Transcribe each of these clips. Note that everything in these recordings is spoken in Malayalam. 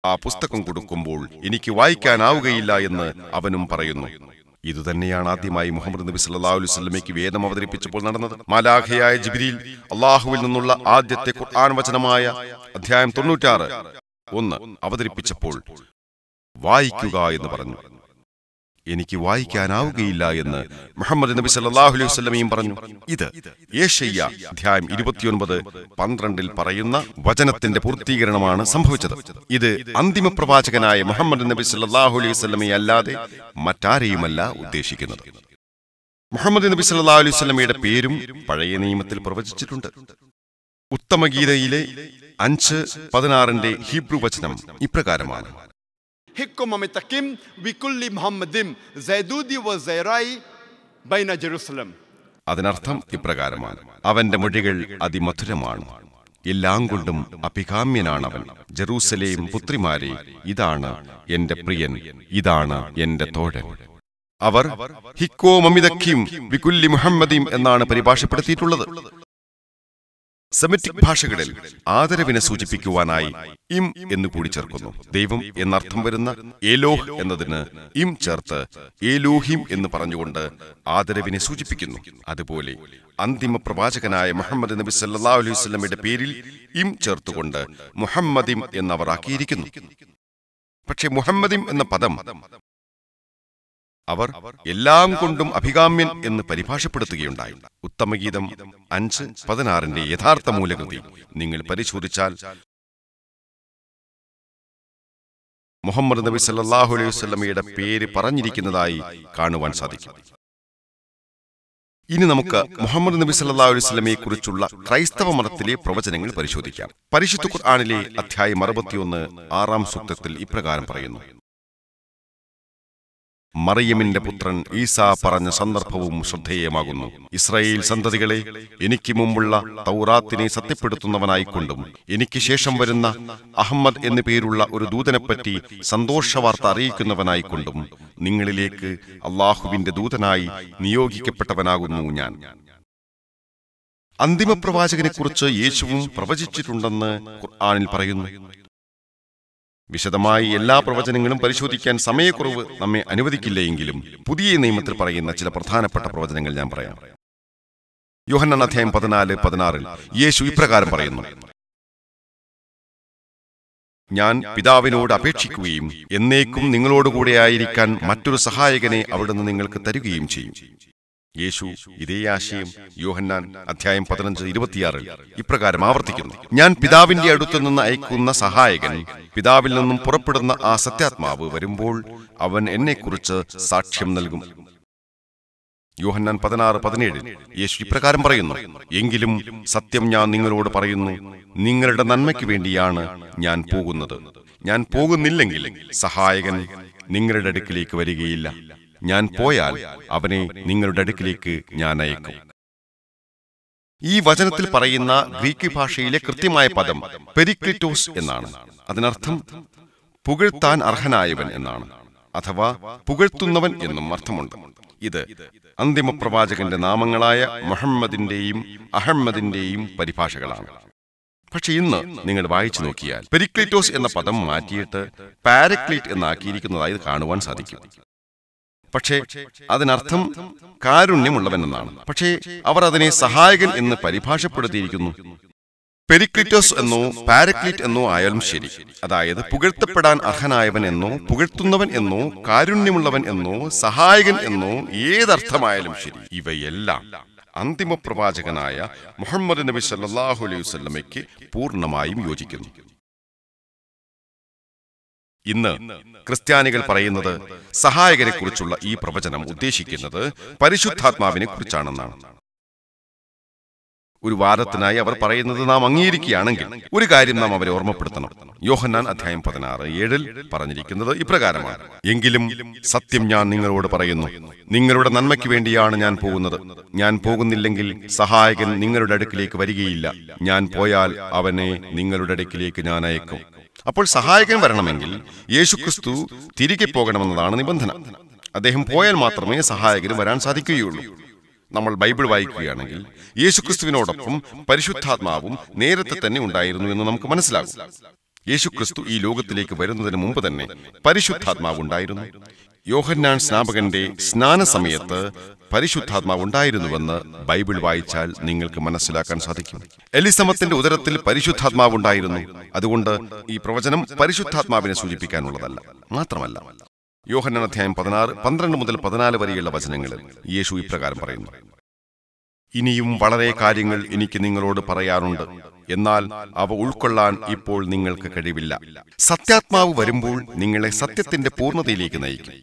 ആ പുസ്തകം കൊടുക്കുമ്പോൾ എനിക്ക് വായിക്കാനാവുകയില്ല എന്ന് അവനും പറയുന്നു. ഇതുതന്നെയാണ് ആദ്യമായി മുഹമ്മദ് നബി സല്ലല്ലാഹു അലൈഹി വസല്ലമയ്ക്ക് വേദം അവതരിപ്പിച്ചപ്പോൾ നടന്നത്. മാലാഖയായ ജിബ്രീൽ അള്ളാഹുവിൽ നിന്നുള്ള ആദ്യത്തെ ഖുർആൻ വചനമായ അധ്യായം 96:1 അവതരിപ്പിച്ചപ്പോൾ വായിക്കുക എന്ന് പറഞ്ഞു. എനിക്ക് വായിക്കാനാവുകയില്ല എന്ന് മുഹമ്മദ് നബി സല്ലല്ലാഹു അലൈഹി വസല്ലമയും പറഞ്ഞു. ഇത് യെശയ്യാ അധ്യായം 29:12 പറയുന്ന വചനത്തിന്റെ പൂർത്തീകരണമാണ് സംഭവിച്ചത്. ഇത് അന്തിമ പ്രവാചകനായ മുഹമ്മദ് നബി സല്ലല്ലാഹു അലൈഹി വസല്ലമയെ അല്ലാതെ മറ്റാരെയുമല്ല ഉദ്ദേശിക്കുന്നത്. മുഹമ്മദ് നബി സല്ലല്ലാഹു അലൈഹി വസല്ലമയുടെ പേരും പഴയ നിയമത്തിൽ പ്രവചിച്ചിട്ടുണ്ട്. ഉത്തമഗീതയിലെ 5:16 ഹീബ്രു വചനം ഇപ്രകാരമാണ്: حكم متكم بكل محمد زيدودي وزيراي بين جيروسلم. അതിനർത്ഥം ഇപ്രകാരമാണ്: അവന്റെ മൊഴികൾ അതിമധുരമാണ്, എല്ലാം കൊണ്ടും അഭികാമ്യനാണവൻ. ജെറൂസലേം പുത്രിമാരെ, ഇതാണ് എന്റെ പ്രിയൻ, ഇതാണ് എന്റെ തോഴൻ. അവർ ഹിക്കോ മമിതക്കിം ബികുല്ലി മുഹമ്മദീം എന്നാണ് പരിഭാഷപ്പെടുത്തിയിട്ടുള്ളത്. സെമിറ്റിക് ഭാഷകളിൽ ആദരവിനെ സൂചിപ്പിക്കുവാനായി ഇം എന്ന് കൂടി ചേർക്കുന്നു. ദൈവം എന്നർത്ഥം വരുന്ന ഏലോഹ് എന്നതിന് ഇം ചേർത്ത് ഏലൂഹിം എന്ന് പറഞ്ഞുകൊണ്ട് ആദരവിനെ സൂചിപ്പിക്കുന്നു. അതുപോലെ അന്തിമ പ്രവാചകനായ മുഹമ്മദ് നബി സല്ലല്ലാഹു അലൈഹി വസല്ലമയുടെ പേരിൽ ഇം ചേർത്തുകൊണ്ട് മുഹമ്മദിം എന്നവർ ആക്കിയിരിക്കുന്നു. പക്ഷേ മുഹമ്മദിം എന്ന പദം അവർ എല്ലാം കൊണ്ടും അഭികാമ്യൻ എന്ന് പരിഭാഷപ്പെടുത്തുകയുണ്ടായി. ഉത്തമഗീതം 5:16 യഥാർത്ഥ മൂലകൃതി നിങ്ങൾ പരിശോധിച്ചാൽ മുഹമ്മദ് നബി സല്ലല്ലാഹു അലൈഹി വസല്ലമയുടെ പേര് പറഞ്ഞിരിക്കുന്നതായി കാണുവാൻ സാധിക്കും. ഇനി നമുക്ക് മുഹമ്മദ് നബി സല്ലല്ലാഹു അലൈഹി വസല്ലമയെ കുറിച്ചുള്ള ക്രൈസ്തവ മതത്തിലെ പ്രവചനങ്ങൾ പരിശോധിക്കാം. പരിശുദ്ധ ഖുർആനിലെ അധ്യായം 61 6-ാം സൂക്തത്തിൽ ഇപ്രകാരം പറയുന്നു: മറിയമിന്റെ പുത്രൻ ഈസാ പറഞ്ഞ സന്ദർഭവും ശ്രദ്ധേയമാകുന്നു. ഇസ്രായേൽ സന്തതികളെ, എനിക്ക് മുമ്പുള്ള തൗറാത്തിനെ സത്യപ്പെടുത്തുന്നവനായിക്കൊണ്ടും എനിക്ക് ശേഷം വരുന്ന അഹമ്മദ് എന്നു പേരുള്ള ഒരു ദൂതനെപ്പറ്റി സന്തോഷവാർത്ത അറിയിക്കുന്നവനായിക്കൊണ്ടും നിങ്ങളിലേക്ക് അള്ളാഹുവിന്റെ ദൂതനായി നിയോഗിക്കപ്പെട്ടവനാകുന്നു ഞാൻ. അന്തിമ പ്രവാചകനെക്കുറിച്ച് യേശുവും പ്രവചിച്ചിട്ടുണ്ടെന്ന് ഖുർആനിൽ പറയുന്നു. വിശദമായി എല്ലാ പ്രവചനങ്ങളും പരിശോധിക്കാൻ സമയക്കുറവ് നമ്മെ അനുവദിക്കില്ലെങ്കിലും പുതിയ നിയമത്തിൽ പറയുന്ന ചില പ്രധാനപ്പെട്ട പ്രവചനങ്ങൾ ഞാൻ പറയാം. യോഹന്നാൻ അധ്യായം 14:16 യേശു ഇപ്രകാരം പറയുന്നു: ഞാൻ പിതാവിനോട് അപേക്ഷിക്കുകയും എന്നേക്കും നിങ്ങളോടുകൂടെ ആയിരിക്കാൻ മറ്റൊരു സഹായകനെ അവിടുന്ന് നിങ്ങൾക്ക് തരുകയും ചെയ്യും. യേശു ഇതേ ആശയം യോഹന്നാൻ അധ്യായം 15:26 ഇപ്രകാരം ആവർത്തിക്കുന്നു: ഞാൻ പിതാവിന്റെ അടുത്തുനിന്ന് അയക്കുന്ന സഹായകൻ, പിതാവിൽ നിന്നും പുറപ്പെടുന്ന ആ സത്യാത്മാവ് വരുമ്പോൾ അവൻ എന്നെക്കുറിച്ച് സാക്ഷ്യം നൽകും. യോഹന്നാൻ 16:17 യേശു ഇപ്രകാരം പറയുന്നു: എങ്കിലും സത്യം ഞാൻ നിങ്ങളോട് പറയുന്നു, നിങ്ങളുടെ നന്മയ്ക്ക് വേണ്ടിയാണ് ഞാൻ പോകുന്നത്. ഞാൻ പോകുന്നില്ലെങ്കിൽ സഹായകൻ നിങ്ങളുടെ അടുക്കിലേക്ക് വരികയില്ല. ഞാൻ പോയാൽ അവനെ നിങ്ങളുടെ അടുക്കിലേക്ക് ഞാൻ അയക്കും. ഈ വചനത്തിൽ പറയുന്ന ഗ്രീക്ക് ഭാഷയിലെ കൃത്യമായ പദം പെരിക്ലിറ്റോസ് എന്നാണ്. അതിനർത്ഥം പുകഴ്ത്താൻ അർഹനായവൻ എന്നാണ്, അഥവാ പുകഴ്ത്തുന്നവൻ എന്നും അർത്ഥമുണ്ട്. ഇത് അന്തിമ പ്രവാചകന്റെ നാമങ്ങളായ മുഹമ്മദിന്റെയും അഹമ്മദിന്റെയും പരിഭാഷകളാണ്. പക്ഷെ ഇന്ന് നിങ്ങൾ വായിച്ചു നോക്കിയാൽ പെരിക്ലിറ്റോസ് എന്ന പദം മാറ്റിയിട്ട് പാരക്ലീറ്റ് എന്നാക്കിയിരിക്കുന്നതായി കാണുവാൻ സാധിക്കും. പക്ഷേ അതിനർത്ഥം കാരുണ്യമുള്ളവൻ എന്നാണ്. പക്ഷേ അവർ അതിനെ സഹായകൻ എന്ന് പരിഭാഷപ്പെടുത്തിയിരിക്കുന്നു. പെരിക്ലിറ്റോസ് എന്നോ പാരക്ലീറ്റ് എന്നോ ആയാലും ശരി, അതായത് പുകഴ്ത്തപ്പെടാൻ അർഹനായവൻ എന്നോ പുകഴ്ത്തുന്നവൻ എന്നോ കാരുണ്യമുള്ളവൻ എന്നോ സഹായകൻ എന്നോ ഏതർത്ഥമായാലും ശരി, ഇവയെല്ലാം അന്തിമ പ്രവാചകനായ മുഹമ്മദ് നബി സല്ലല്ലാഹു അലൈഹി വസല്ലമയ്ക്ക് പൂർണ്ണമായും യോജിക്കുന്നു. ഇന്ന് ക്രിസ്ത്യാനികൾ പറയുന്നത് സഹായകനെ കുറിച്ചുള്ള ഈ പ്രവചനം ഉദ്ദേശിക്കുന്നത് പരിശുദ്ധാത്മാവിനെ കുറിച്ചാണെന്നാണ്. ഒരു വാദത്തിനായി അവർ പറയുന്നത് നാം അംഗീകരിക്കുകയാണെങ്കിൽ ഒരു കാര്യം നാം അവരെ ഓർമ്മപ്പെടുത്തണം. യോഹന്നാൻ അധ്യായം 16:7 പറഞ്ഞിരിക്കുന്നത് ഇപ്രകാരമാണ്: എങ്കിലും സത്യം ഞാൻ നിങ്ങളോട് പറയുന്നു, നിങ്ങളുടെ നന്മയ്ക്ക് വേണ്ടിയാണ് ഞാൻ പോകുന്നത്. ഞാൻ പോകുന്നില്ലെങ്കിൽ സഹായകൻ നിങ്ങളുടെ അടുക്കിലേക്ക് വരികയില്ല. ഞാൻ പോയാൽ അവനെ നിങ്ങളുടെ അടുക്കിലേക്ക് ഞാൻ അയക്കും. അപ്പോൾ സഹായകൻ വരണമെങ്കിൽ യേശുക്രിസ്തു തിരികെ പോകണമെന്നതാണ് നിബന്ധന. അദ്ദേഹം പോയാൽ മാത്രമേ സഹായകന് വരാൻ സാധിക്കുകയുള്ളൂ. നമ്മൾ ബൈബിൾ വായിക്കുകയാണെങ്കിൽ യേശുക്രിസ്തുവിനോടൊപ്പം പരിശുദ്ധാത്മാവും നേരത്തെ തന്നെ ഉണ്ടായിരുന്നു എന്ന് നമുക്ക് മനസ്സിലാകും. യേശുക്രിസ്തു ഈ ലോകത്തിലേക്ക് വരുന്നതിന് മുമ്പ് തന്നെ പരിശുദ്ധാത്മാവുണ്ടായിരുന്നു. യോഹന്നാൻ സ്നാപകന്റെ സ്നാന സമയത്ത് പരിശുദ്ധാത്മാവുണ്ടായിരുന്നുവെന്ന് ബൈബിൾ വായിച്ചാൽ നിങ്ങൾക്ക് മനസ്സിലാക്കാൻ സാധിക്കും. എലിസബത്തിന്റെ ഉദരത്തിൽ പരിശുദ്ധാത്മാവുണ്ടായിരുന്നു. അതുകൊണ്ട് ഈ പ്രവചനം പരിശുദ്ധാത്മാവിനെ സൂചിപ്പിക്കാനുള്ളതല്ല. മാത്രമല്ല, യോഹന്നാൻ അധ്യായം 16, 12 മുതൽ 14 വരെയുള്ള വചനങ്ങളിൽ യേശു ഇപ്രകാരം പറയുന്നു: ഇനിയും വളരെ കാര്യങ്ങൾ എനിക്ക് നിങ്ങളോട് പറയാറുണ്ട്, എന്നാൽ അവ ഉൾക്കൊള്ളാൻ ഇപ്പോൾ നിങ്ങൾക്ക് കഴിവില്ല. സത്യാത്മാവ് വരുമ്പോൾ നിങ്ങളെ സത്യത്തിന്റെ പൂർണ്ണതയിലേക്ക് നയിക്കും.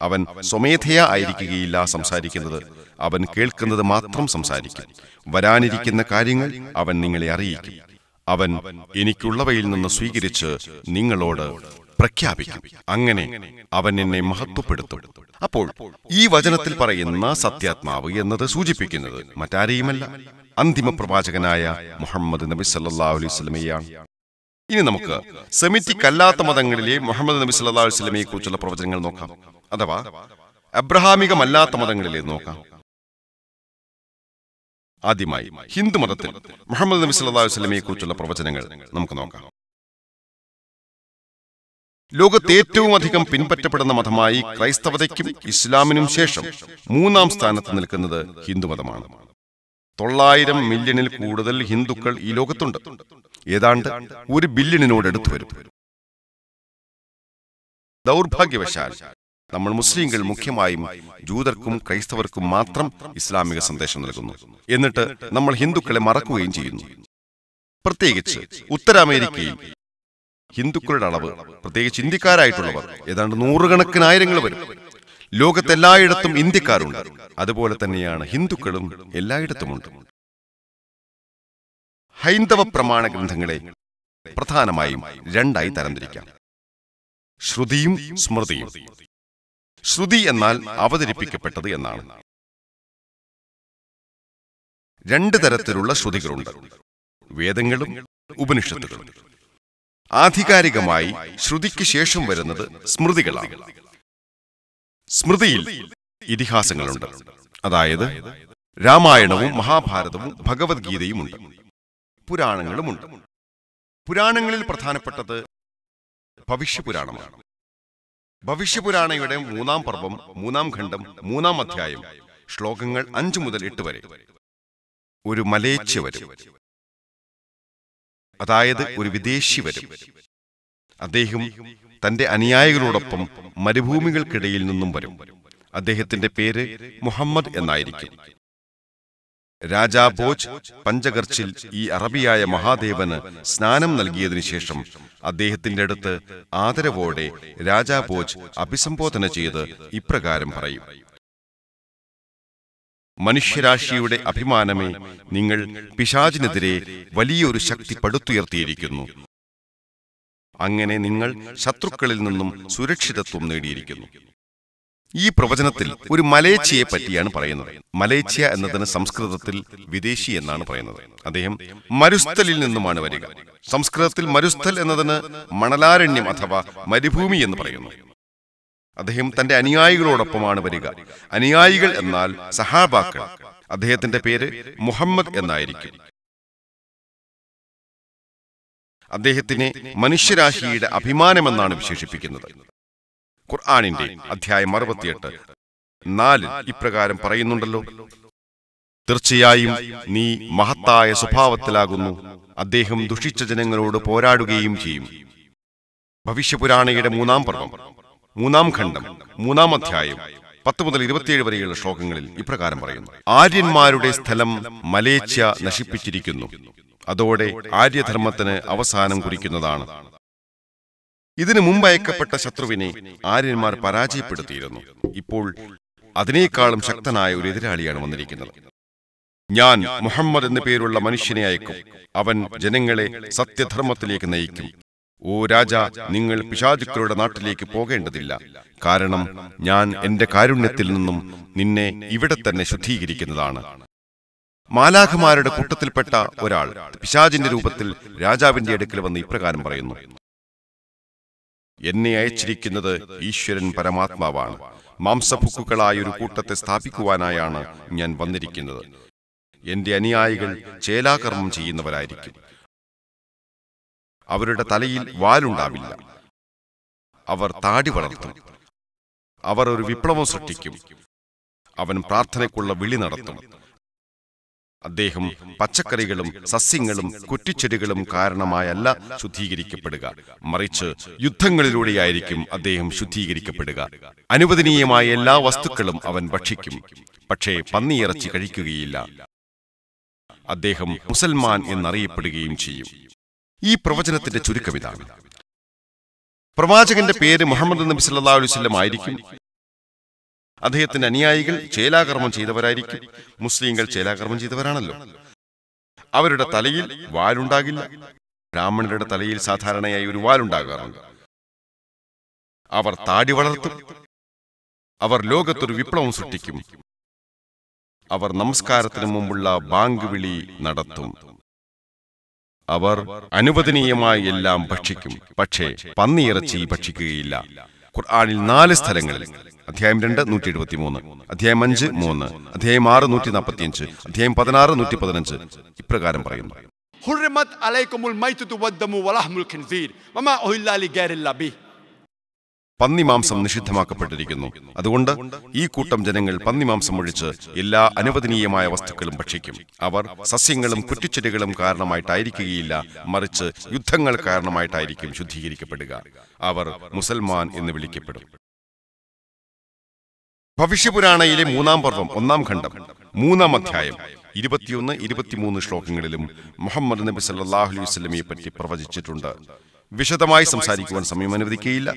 അവൻ സ്വമേധയാ ആയിരിക്കുകയില്ല സംസാരിക്കുന്നത്, അവൻ കേൾക്കുന്നത് മാത്രം സംസാരിക്കും. വരാനിരിക്കുന്ന കാര്യങ്ങൾ അവൻ നിങ്ങളെ അറിയിക്കും. അവൻ എനിക്കുള്ളവയിൽ നിന്ന് സ്വീകരിച്ച് നിങ്ങളോട് പ്രഖ്യാപിക്കും. അങ്ങനെ അവൻ എന്നെ മഹത്വപ്പെടുത്തും. അപ്പോൾ ഈ വചനത്തിൽ പറയുന്ന സത്യാത്മാവ് എന്നത് സൂചിപ്പിക്കുന്നത് മറ്റാരെയുമല്ല, അന്തിമ പ്രവാചകനായ മുഹമ്മദ് നബി സല്ലല്ലാഹു അലൈഹി വസല്ലമയാണ്. ഇനി നമുക്ക് സെമിറ്റിക് അല്ലാത്ത മതങ്ങളിലെ മുഹമ്മദ് നബി സല്ലല്ലാഹു അലൈഹി വസല്ലമയെ കുറിച്ചുള്ള പ്രവചനങ്ങൾ നോക്കാം. അഥവാ അബ്രഹാമികമല്ലാത്ത മതങ്ങളിലെ നോക്കാം. ആദ്യമായി ഹിന്ദു മതത്തിൽ മുഹമ്മദ് നബി സല്ലല്ലാഹു അലൈഹി വസല്ലമയെ കുറിച്ചുള്ള പ്രവചനങ്ങൾ നമുക്ക് നോക്കാം. ലോകത്ത് ഏറ്റവും അധികം പിൻപറ്റപ്പെടുന്ന മതമായി ക്രൈസ്തവതയ്ക്കും ഇസ്ലാമിനും ശേഷം 3-ാം സ്ഥാനത്ത് നിൽക്കുന്നത് ഹിന്ദുമതമാണ്. 900 മില്യണിൽ കൂടുതൽ ഹിന്ദുക്കൾ ഈ ലോകത്തുണ്ട്. ഏതാണ്ട് 1 ബില്യണിനോട് അടുത്തു വരും. ദൗർഭാഗ്യവശാൽ നമ്മൾ മുസ്ലിങ്ങൾ മുഖ്യമായും ജൂതർക്കും ക്രൈസ്തവർക്കും മാത്രം ഇസ്ലാമിക സന്ദേശം നൽകുന്നു. എന്നിട്ട് നമ്മൾ ഹിന്ദുക്കളെ മറക്കുകയും ചെയ്യുന്നു. പ്രത്യേകിച്ച് ഉത്തര അമേരിക്കയിൽ ഹിന്ദുക്കളുടെ അളവ്, പ്രത്യേകിച്ച് ഇന്ത്യക്കാരായിട്ടുള്ളവർ, ഏതാണ്ട് 100 കണക്കിന് ആയിരങ്ങൾ വരും. ലോകത്തെല്ലായിടത്തും ഇന്ത്യക്കാരുണ്ട്. അതുപോലെ തന്നെയാണ് ഹിന്ദുക്കളും എല്ലായിടത്തുമുണ്ട്. ഹൈന്ദവ പ്രമാണ ഗ്രന്ഥങ്ങളെ പ്രധാനമായും 2ആയി തരംതിരിക്കാം: ശ്രുതിയും സ്മൃതിയും. ശ്രുതി എന്നാൽ അവതരിപ്പിക്കപ്പെട്ടത് എന്നാണ്. 2 തരത്തിലുള്ള ശ്രുതികളുണ്ട്: വേദങ്ങളും ഉപനിഷത്തുകളും. ആധികാരികമായി ശ്രുതിക്ക് ശേഷം വരുന്നത് സ്മൃതികളാണ്. സ്മൃതിയിൽ ഇതിഹാസങ്ങളുണ്ട്. അതായത് രാമായണവും മഹാഭാരതവും ഭഗവത്ഗീതയുമുണ്ട്. പുരാണങ്ങളുമുണ്ട്. പുരാണങ്ങളിൽ പ്രധാനപ്പെട്ടത് ഭവിഷ്യപുരാണമാണ്. ഭവിഷ്യപുരാണയുടെ 3-ാം പർവ്വം, 3-ാം ഖണ്ഡം, 3-ാം അധ്യായം, ശ്ലോകങ്ങൾ 5 മുതൽ 8 വരെ. ഒരു മലേച്യ വരും, അതായത് ഒരു വിദേശി വരും. അദ്ദേഹം തന്റെ അനുയായികളോടൊപ്പം മരുഭൂമികൾക്കിടയിൽ നിന്നും വരും. അദ്ദേഹത്തിന്റെ പേര് മുഹമ്മദ് എന്നായിരിക്കും. രാജാ ഭോജ് പഞ്ചഗർച്ചിൽ ഈ അറബിയായ മഹാദേവന് സ്നാനം നൽകിയതിനു ശേഷം അദ്ദേഹത്തിന്റെ അടുത്ത് ആദരവോടെ രാജാ ഭോജ് അഭിസംബോധന ചെയ്ത് ഇപ്രകാരം പറയും: മനുഷ്യരാശിയുടെ അഭിമാനമേ, നിങ്ങൾ പിശാചിനെതിരെ വലിയൊരു ശക്തി പടുത്തുയർത്തിയിരിക്കുന്നു. അങ്ങനെ നിങ്ങൾ ശത്രുക്കളിൽ നിന്നും സുരക്ഷിതത്വം നേടിയിരിക്കുന്നു. ഈ പ്രവചനത്തിൽ ഒരു മലേച്യയെ പറ്റിയാണ് പറയുന്നത്. മലേച്യ എന്നതിന് സംസ്കൃതത്തിൽ വിദേശി എന്നാണ് പറയുന്നത്. അദ്ദേഹം മരുസ്ഥലിൽ നിന്നുമാണ് വരിക. സംസ്കൃതത്തിൽ മരുസ്ഥൽ എന്നതിന് മണലാരണ്യം അഥവാ മരുഭൂമി എന്ന് പറയുന്നു. അദ്ദേഹം തന്റെ അനുയായികളോടൊപ്പമാണ് വരിക. അനുയായികൾ എന്നാൽ സഹാബാക്കൾ. അദ്ദേഹത്തിന്റെ പേര് മുഹമ്മദ് എന്നായിരിക്കും. അദ്ദേഹത്തിനെ മനുഷ്യരാശിയുടെ അഭിമാനമെന്നാണ് വിശേഷിപ്പിക്കുന്നത്. ഖുർആനിന്റെ അധ്യായം 68:4 ഇപ്രകാരം പറയുന്നുണ്ടല്ലോ: തീർച്ചയായും നീ മഹത്തായ സ്വഭാവത്തിലാകുന്നു. അദ്ദേഹം ദുഷിച്ച ജനങ്ങളോട് പോരാടുകയും ചെയ്യും. ഭവിഷ്യപുരാണയുടെ 3-ാം പർവ്വം, 3-ാം ഖണ്ഡം, 3-ാം അധ്യായം 10 മുതൽ 27 വരെയുള്ള ശ്ലോകങ്ങളിൽ ഇപ്രകാരം പറയുന്നു: ആര്യന്മാരുടെ സ്ഥലം മലേച്യ നശിപ്പിച്ചിരിക്കുന്നു. അതോടെ ആര്യധർമ്മത്തിന് അവസാനം കുറിക്കുന്നതാണ്. ഇതിനു മുമ്പ് അയക്കപ്പെട്ട ശത്രുവിനെ ആര്യന്മാർ പരാജയപ്പെടുത്തിയിരുന്നു. ഇപ്പോൾ അതിനേക്കാളും ശക്തനായ ഒരു എതിരാളിയാണ് വന്നിരിക്കുന്നത്. ഞാൻ മുഹമ്മദ് എന്നു പേരുള്ള മനുഷ്യനെ അയക്കും. അവൻ ജനങ്ങളെ സത്യധർമ്മത്തിലേക്ക് നയിക്കും. ഓ രാജാ, നിങ്ങൾ പിശാചുക്കളുടെ നാട്ടിലേക്ക് പോകേണ്ടതില്ല. കാരണം ഞാൻ എന്റെ കാരുണ്യത്തിൽ നിന്നും നിന്നെ ഇവിടെ തന്നെ ശുദ്ധീകരിക്കുന്നതാണ്. മാലാഖമാരുടെ കൂട്ടത്തിൽപ്പെട്ട ഒരാൾ പിശാചിന്റെ രൂപത്തിൽ രാജാവിന്റെ അടുക്കൽ വന്ന് ഇപ്രകാരം പറയുന്നു: എന്നെ അയച്ചിരിക്കുന്നത് ഈശ്വരൻ പരമാത്മാവാണ്. മാംസഭുക്കുകളായ ഒരു കൂട്ടത്തെ സ്ഥാപിക്കുവാനായാണ് ഞാൻ വന്നിരിക്കുന്നത്. എന്റെ അനുയായികൾ ചേലാകർമ്മം ചെയ്യുന്നവരായിരിക്കും. അവരുടെ തലയിൽ വാലുണ്ടാവില്ല. അവർ താടി വളർത്തും. അവർ ഒരു വിപ്ലവം സൃഷ്ടിക്കും. അവൻ പ്രാർത്ഥനയ്ക്കുള്ള വിളി നടത്തും. അദ്ദേഹം പച്ചക്കറികളും സസ്യങ്ങളും കുറ്റിച്ചെടികളും കാരണമായല്ല ശുദ്ധീകരിക്കപ്പെടുക, മറിച്ച് യുദ്ധങ്ങളിലൂടെയായിരിക്കും അദ്ദേഹം ശുദ്ധീകരിക്കപ്പെടുക. അനുവദനീയമായ എല്ലാ വസ്തുക്കളും അവൻ ഭക്ഷിക്കും, പക്ഷേ പന്നിയിറച്ചി കഴിക്കുകയില്ല. അദ്ദേഹം മുസൽമാൻ എന്നറിയപ്പെടുകയും ചെയ്യും. ഈ പ്രവചനത്തിന്റെ ചുരുക്കമിതാണ്. പ്രവാചകന്റെ പേര് മുഹമ്മദ് നബി സല്ലല്ലാഹു അലൈഹി വസല്ലം ആയിരിക്കും. അദ്ദേഹത്തിന്റെ അനുയായികൾ ചേലാകർമ്മം ചെയ്തവരായിരിക്കും. മുസ്ലിങ്ങൾ ചേലാകർമ്മം ചെയ്തവരാണല്ലോ. അവരുടെ തലയിൽ വാലുണ്ടാകില്ല. ബ്രാഹ്മണരുടെ തലയിൽ സാധാരണയായി ഒരു വാലുണ്ടാകാറുണ്ട്. അവർ താടി വളർത്തും. അവർ ലോകത്തൊരു വിപ്ലവം സൃഷ്ടിക്കും. അവർ നമസ്കാരത്തിന് മുമ്പുള്ള ബാങ്ക് വിളി നടത്തും. അവർ അനുവദനീയമായി എല്ലാം ഭക്ഷിക്കും, പക്ഷേ പന്നിയിറച്ചി ഭക്ഷിക്കുകയില്ല. ഖുർആനിൽ 4 സ്ഥലങ്ങളിൽ, അധ്യായം 2 173, അധ്യായം 5 3, അധ്യായം 6 145, അധ്യായം 16 115 ഇപ്രകാരം പറയുന്നു: ഹുർമത് അലൈക്കുമുൽ മൈതതു വദ്ദമു വലഹ്മുൽ ഖിൻസീർ വമാ ഉഹില്ല ലിഗൈരില്ലാ ബിഹി. പന്നിമാംസം നിഷിദ്ധമാക്കപ്പെട്ടിരിക്കുന്നു. അതുകൊണ്ട് ഈ കൂട്ടം ജനങ്ങൾ പന്നിമാംസം ഒഴിച്ച് എല്ലാ അനുവദനീയമായ വസ്തുക്കളും ഭക്ഷിക്കും. അവർ സസ്യങ്ങളും കുറ്റിച്ചെടികളും കാരണമായിട്ടായിരിക്കുകയില്ല, മറിച്ച് യുദ്ധങ്ങൾ കാരണമായിട്ടായിരിക്കും ശുദ്ധീകരിക്കപ്പെടുക. അവർ മുസൽമാൻ എന്ന് വിളിക്കപ്പെടും. ഭവിഷ്യപുരാണയിലെ 3-ാം പർവ്വം 1-ാം ഖണ്ഡം 3-ാം അധ്യായം 21, 23 ശ്ലോകങ്ങളിലും മുഹമ്മദ് നബി സല്ലല്ലാഹു അലൈഹി വസല്ലമയെ പറ്റി പ്രവചിച്ചിട്ടുണ്ട്. വിശദമായി സംസാരിക്കുവാൻ സമയം അനുവദിക്കുകയില്ല.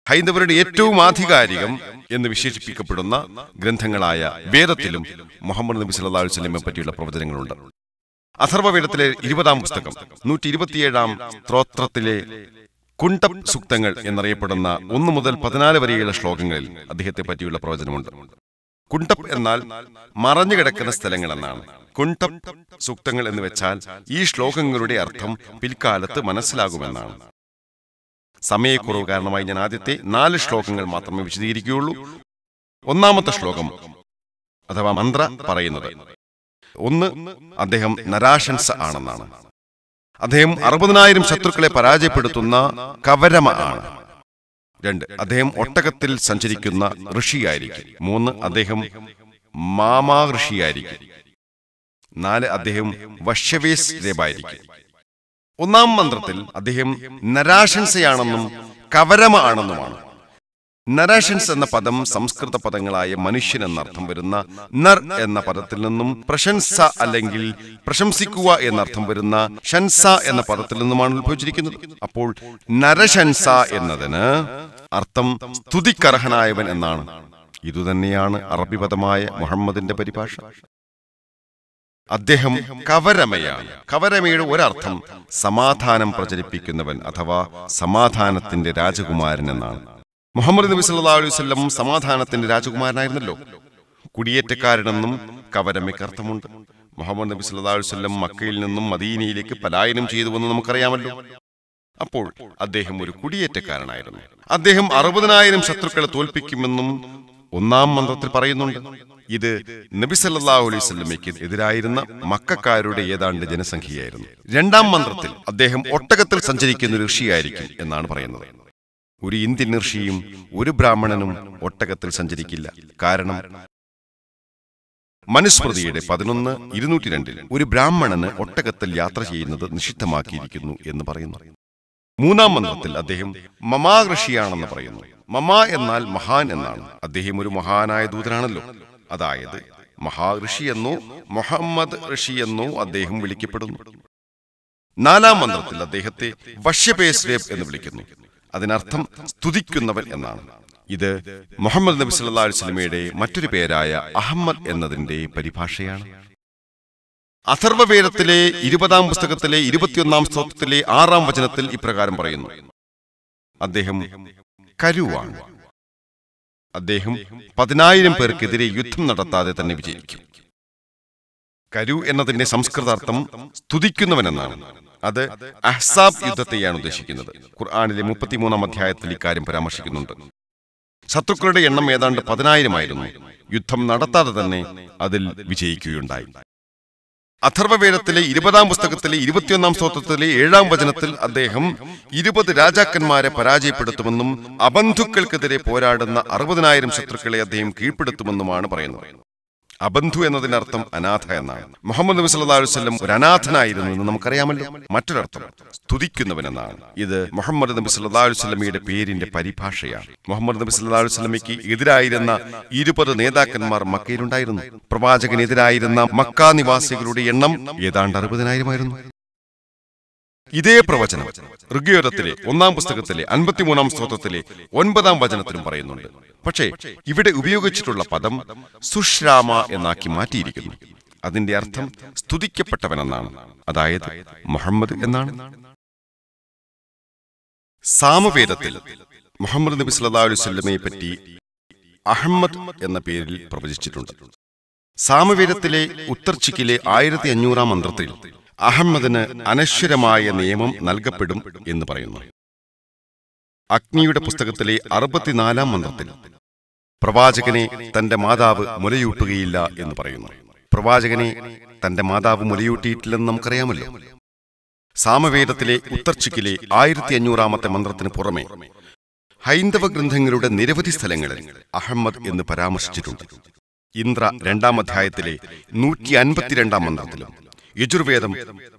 ഹൈന്ദവരുടെ ഏറ്റവും ആധികാരികം എന്ന് വിശേഷിപ്പിക്കപ്പെടുന്ന ഗ്രന്ഥങ്ങളായ വേദത്തിലും മുഹമ്മദ് നബി സല്ലല്ലാഹു അലൈഹി വസല്ലമയെ പറ്റിയുള്ള പ്രവചനങ്ങളുണ്ട്. അഥർവവേദത്തിലെ 20-ാം പുസ്തകം 127-ാം സ്തോത്രത്തിലെ കുണ്ടപ് സൂക്തങ്ങൾ എന്നറിയപ്പെടുന്ന 1 മുതൽ 14 വരെയുള്ള ശ്ലോകങ്ങളിൽ അദ്ദേഹത്തെ പറ്റിയുള്ള പ്രവചനമുണ്ട്. കുണ്ടപ് എന്നാൽ മറഞ്ഞുകിടക്കുന്ന സ്ഥലങ്ങൾ എന്നാണ്. കുണ്ടപ് സൂക്തങ്ങൾ എന്ന് വെച്ചാൽ ഈ ശ്ലോകങ്ങളുടെ അർത്ഥം പിൽക്കാലത്ത് മനസ്സിലാകുമെന്നാണ്. സമയക്കുറവ് കാരണമായി ഞാൻ ആദ്യത്തെ 4 ശ്ലോകങ്ങൾ മാത്രമേ വിശദീകരിക്കുകയുള്ളൂ. 1-ാമത്തെ ശ്ലോകം അഥവാ മന്ത്ര പറയുന്നത് 1. അദ്ദേഹം നരാശംസ ആണെന്നാണ്. അദ്ദേഹം 60,000 ശത്രുക്കളെ പരാജയപ്പെടുത്തുന്ന കവരമ ആണ്. 2. അദ്ദേഹം ഒട്ടകത്തിൽ സഞ്ചരിക്കുന്ന ഋഷിയായിരിക്കും. 3. അദ്ദേഹം മാമാ ഋഷിയായിരിക്കും. 4. അദ്ദേഹം വശ്യവേസ് രേബായിരിക്കും. 1-ാം മന്ത്രത്തിൽ അദ്ദേഹം നരാശംസയാണെന്നും കവരമ ആണെന്നുമാണ്. നരാശൻസ് എന്ന പദം സംസ്കൃത പദങ്ങളായ മനുഷ്യൻ എന്നർത്ഥം വരുന്ന നർ എന്ന പദത്തിൽ നിന്നും പ്രശംസ അല്ലെങ്കിൽ പ്രശംസിക്കുക എന്നർത്ഥം വരുന്ന ഷൻസ എന്ന പദത്തിൽ നിന്നുമാണ് ഉത്ഭവിച്ചിരിക്കുന്നത്. അപ്പോൾ നരശൻസ എന്നതിന് അർത്ഥം സ്തുതിക്കർഹനായവൻ എന്നാണ്. ഇതുതന്നെയാണ് അറബി പദമായ മുഹമ്മദിന്റെ പരിഭാഷ. അദ്ദേഹം കവരമയാണ്. കവരമയുടെ ഒരർത്ഥം സമാധാനം പ്രചരിപ്പിക്കുന്നവൻ അഥവാ സമാധാനത്തിന്റെ രാജകുമാരൻ എന്നാണ്. മുഹമ്മദ് നബി സല്ലല്ലാഹു അലൈഹി വസല്ലം സമാധാനത്തിന്റെ രാജകുമാരനായിരുന്നല്ലോ. കുടിയേറ്റക്കാരനെന്നും കവരമയ്ക്ക് അർത്ഥമുണ്ട്. മുഹമ്മദ് നബി സല്ലല്ലാഹു അലൈഹി വസല്ലം മക്കയിൽ നിന്നും മദീനയിലേക്ക് പലായനം ചെയ്തുവെന്ന് നമുക്കറിയാമല്ലോ. അപ്പോൾ അദ്ദേഹം ഒരു കുടിയേറ്റക്കാരനായിരുന്നു. അദ്ദേഹം 60,000 ശത്രുക്കളെ തോൽപ്പിക്കുമെന്നും 1-ാം മന്ത്രത്തിൽ പറയുന്നുണ്ട്. ഇത് നബി സല്ലല്ലാഹു അലൈഹി വസല്ലമയ്ക്ക് എതിരായിരുന്ന മക്കക്കാരുടെ ഏതാണ്ട് ജനസംഖ്യയായിരുന്നു. 2-ാം മന്ത്രത്തിൽ അദ്ദേഹം ഒട്ടകത്തിൽ സഞ്ചരിക്കുന്ന ഒരു ഋഷിയായിരിക്കും എന്നാണ് പറയുന്നത്. ഒരു ഇന്ത്യൻ ഋഷിയും ഒരു ബ്രാഹ്മണനും ഒട്ടകത്തിൽ സഞ്ചരിക്കില്ല. കാരണം മനുസ്മൃതിയുടെ 11:202 ഒരു ബ്രാഹ്മണന് ഒട്ടകത്തിൽ യാത്ര ചെയ്യുന്നത് നിഷിദ്ധമാക്കിയിരിക്കുന്നു എന്ന് പറയുന്നു. 3-ാം മന്ത്രത്തിൽ അദ്ദേഹം മമാ ഋഷിയാണെന്ന് പറയുന്നു. മമാ എന്നാൽ മഹാൻ എന്നാണ്. അദ്ദേഹം ഒരു മഹാനായ ദൂതനാണല്ലോ. അതായത് മഹാഋഷി എന്നോ മുഹമ്മദ് ഋഷി എന്നോ അദ്ദേഹം വിളിക്കപ്പെടുന്നു. 4-ാം മന്ത്രത്തിൽ അദ്ദേഹത്തെ വശ്യപേസ്രേബ് എന്ന് വിളിക്കുന്നു. അതിനർത്ഥം സ്തുതിക്കുന്നവൻ എന്നാണ്. ഇത് മുഹമ്മദ് നബി സല്ലല്ലാഹു അലൈഹി വസല്ലമയുടെ മറ്റൊരു പേരായ അഹമ്മദ് എന്നതിന്റെ പരിഭാഷയാണ്. അഥർവവേദത്തിലെ 20-ാം പുസ്തകത്തിലെ 21-ാം സ്തോത്രത്തിലെ 6-ാം വചനത്തിൽ ഇപ്രകാരം പറയുന്നു: അദ്ദേഹം കരുവാണ്. അദ്ദേഹം 10,000 പേർക്കെതിരെ യുദ്ധം നടത്താതെ തന്നെ വിജയിക്കും. കരു എന്നതിന്റെ സംസ്കൃതാർത്ഥം സ്തുതിക്കുന്നവൻ എന്നാണ്. അത് അഹ്സാബ് യുദ്ധത്തെയാണ് ഉദ്ദേശിക്കുന്നത്. ഖുർആനിലെ 33-ാം അധ്യായത്തിൽ ഇക്കാര്യം പരാമർശിക്കുന്നുണ്ട്. ശത്രുക്കളുടെ എണ്ണം ഏതാണ്ട് 10,000 ആയിരുന്നു. യുദ്ധം നടത്താതെ തന്നെ അതിൽ വിജയിക്കുകയുണ്ടായി. അഥർവവേദത്തിലെ 20-ാം പുസ്തകത്തിലെ 21-ാം സ്തോത്രത്തിലെ 7-ാം വചനത്തിൽ അദ്ദേഹം 20 രാജാക്കന്മാരെ പരാജയപ്പെടുത്തുമെന്നും അബന്ധുക്കൾക്കെതിരെ പോരാടുന്ന 60,000 ശത്രുക്കളെ അദ്ദേഹം കീഴ്പ്പെടുത്തുമെന്നുമാണ് പറയുന്നത്. അബന്ധു എന്നതിനർത്ഥം അനാഥ എന്നാണ്. മുഹമ്മദ് നബി സല്ലല്ലാഹു അലൈഹി വസല്ലം ഒരു അനാഥനായിരുന്നു എന്ന് നമുക്കറിയാമല്ലോ. മറ്റൊരർത്ഥം സ്തുതിക്കുന്നവനെന്നാണ്. ഇത് മുഹമ്മദ് നബി സല്ലല്ലാഹു അലൈഹി വസല്ലമയുടെ പേരിന്റെ പരിഭാഷയാണ്. മുഹമ്മദ് നബി സല്ലല്ലാഹു അലൈഹി വസല്ലമയ്ക്ക് എതിരായിരുന്ന 20 നേതാക്കന്മാർ മക്കയിലുണ്ടായിരുന്നു. പ്രവാചകനെതിരായിരുന്ന മക്ക നിവാസികളുടെ എണ്ണം ഏതാണ്ട് 60,000 ആയിരുന്നു. ഇതേ പ്രവചനം ഋഗ്വേദത്തിലെ 1-ാം പുസ്തകത്തിലെ 53-ാം സ്തോത്രത്തിലെ 9-ാം വചനത്തിലും പറയുന്നുണ്ട്. പക്ഷേ ഇവിടെ ഉപയോഗിച്ചിട്ടുള്ള പദം സുശ്രാമ എന്നാക്കി മാറ്റിയിരിക്കുന്നു. അതിന്റെ അർത്ഥം സ്തുതിക്കപ്പെട്ടവനെന്നാണ്, അതായത് മുഹമ്മദ് എന്നാണ്. സാമവേദത്തിൽ മുഹമ്മദ് നബി സല്ലല്ലാഹു അലൈഹി വസല്ലമയെ പറ്റി അഹമ്മദ് എന്ന പേരിൽ പ്രവചിച്ചിട്ടുണ്ട്. സാമവേദത്തിലെ ഉത്തർച്ചിക്കിലെ 1500-ാം മന്ത്രത്തിൽ അഹമ്മദിന് അനശ്വരമായ നിയമം നൽകപ്പെടും എന്ന് പറയുന്നു. അഗ്നിയുടെ പുസ്തകത്തിലെ 64-ാം മന്ത്രത്തിൽ പ്രവാചകനെ തന്റെ മാതാവ് മുലയൂട്ടുകയില്ല എന്ന് പറയുന്നു. പ്രവാചകനെ തന്റെ മാതാവ് മുലയൂട്ടിയിട്ടില്ലെന്ന് നമുക്കറിയാമല്ലോ. സാമവേദത്തിലെ ഉത്തർച്ചിക്കിലെ 1500-ാമത്തെ മന്ത്രത്തിന് പുറമെ ഹൈന്ദവ ഗ്രന്ഥങ്ങളുടെ നിരവധി സ്ഥലങ്ങളിൽ അഹമ്മദ് എന്ന് പരാമർശിച്ചിട്ടുണ്ട്. ഇന്ദ്ര 2-ാം അധ്യായത്തിലെ 152-ാം മന്ത്രത്തിലും, യജുർവേദം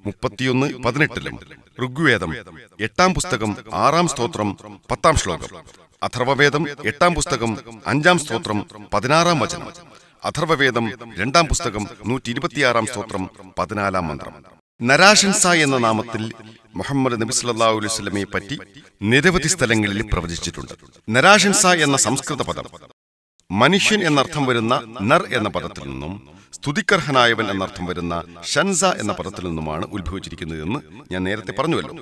31:18 ഋഗ്വേദം 8-ാം പുസ്തകം 6-ാം സ്തോത്രം 10-ാം ശ്ലോകം, അഥർവവേദം 8-ാം പുസ്തകം 5-ാം സ്തോത്രം 16-ാം വചനം, അഥർവവേദം 2-ാം പുസ്തകം 126-ാം സ്തോത്രം 14-ാം മന്ത്രം. നരാശൻസ എന്ന നാമത്തിൽ മുഹമ്മദ് നബി സല്ലല്ലാഹു അലൈഹി വസല്ലമയെ പറ്റി നിരവധി സ്ഥലങ്ങളിൽ പ്രവചിച്ചിട്ടുണ്ട്. നരാശൻസ എന്ന സംസ്കൃത പദം മനുഷ്യൻ എന്നർത്ഥം വരുന്ന നർ എന്ന പദത്തിൽ നിന്നും സ്തുതിക്കർഹനായവൻ എന്നർത്ഥം വരുന്ന ഷൻസ എന്ന പദത്തിൽ നിന്നുമാണ് ഉത്ഭവിച്ചിരിക്കുന്നതെന്ന് ഞാൻ നേരത്തെ പറഞ്ഞുവല്ലോ.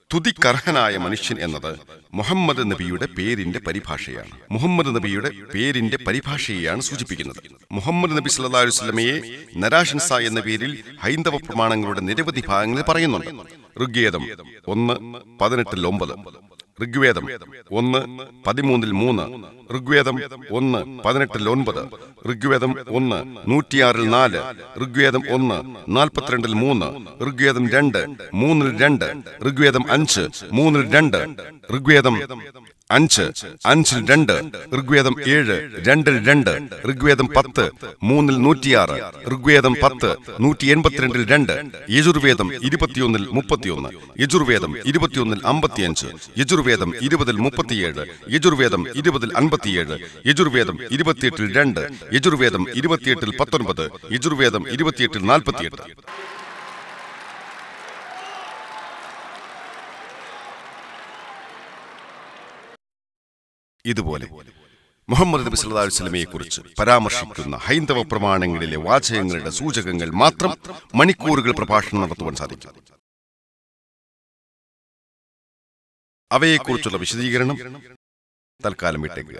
സ്തുതിക്കർഹനായ മനുഷ്യൻ എന്നത് മുഹമ്മദ് നബിയുടെ പേരിന്റെ പരിഭാഷയാണ്. മുഹമ്മദ് നബിയുടെ പേരിന്റെ പരിഭാഷയെയാണ് സൂചിപ്പിക്കുന്നത്. മുഹമ്മദ് നബി സല്ലല്ലാഹു അലൈഹി വസല്ലമയെ നരാശൻസ എന്ന പേരിൽ ഹൈന്ദവ പ്രമാണങ്ങളുടെ നിരവധി ഭാഗങ്ങളിൽ പറയുന്നുണ്ട്. ഋഗ്വേദം 1:18-9, ഋഗ്വേദം 1:13-3, ഋഗ്വേദം 1:18-9, ഋഗ്വേദം 1:106-4, ഋഗ്വേദം 1:42-3, ഋഗ്വേദം 2:3-2, ഋഗ്വേദം 5:3-2, ഋഗ്വേദം 5:5-2, ഋഗ്വേദം 7:2-2, ഋഗ്വേദം 10:3-106, ഋഗ്വേദം 10:182-2, യജുർവേദം 21:31, യജുർവേദം 21:55, യജുർവേദം 20:37, യജുർവേദം 20:57, യജുർവേദം 28-2, യജുർവേദം 28-19, യജുർവേദം 28-48. ഇതുപോലെ മുഹമ്മദ് നബി സല്ലല്ലാഹു അലൈഹി വസല്ലമയെ കുറിച്ച് പരാമർശിക്കുന്ന ഹൈന്ദവ പ്രമാണങ്ങളിലെ വാചകങ്ങളുടെ സൂചകങ്ങൾ മാത്രം മണിക്കൂറുകൾ പ്രഭാഷണം നടത്തുവാൻ സാധിക്കും. അവയെക്കുറിച്ചുള്ള വിശദീകരണം തൽക്കാലം വിട്ടേക്കുക.